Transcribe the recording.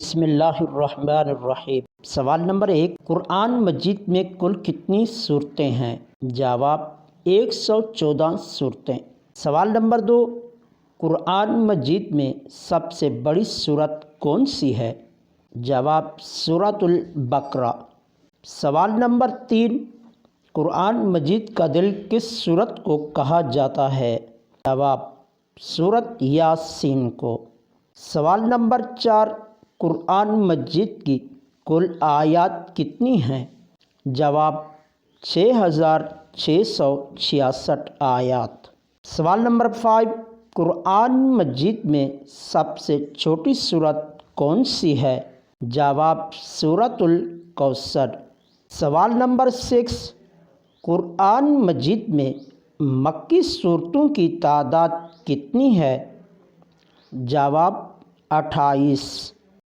बिस्मिल्लाहिर्रहमानिर्रहीम। सवाल नंबर 1, कुरान मजीद में कुल कितनी सूरतें हैं? जवाब 114 सूरतें। सवाल नंबर 2, कुरान मजीद में सबसे बड़ी सूरत कौन सी है? जवाब सूरतुल बकरा। सवाल नंबर 3, कुरान मजीद का दिल किस सूरत को कहा जाता है? जवाब सूरत यासीन को। सवाल नंबर 4, कुरान मजीद की कुल आयात कितनी हैं? जवाब 6666 आयात। सवाल नंबर 5, कुरान मजीद में सबसे छोटी सूरत कौन सी है? जवाब सूरतुल कौसर। सवाल नंबर 6, कुरान मजीद में मक्की सूरतों की तादाद कितनी है? जवाब 28।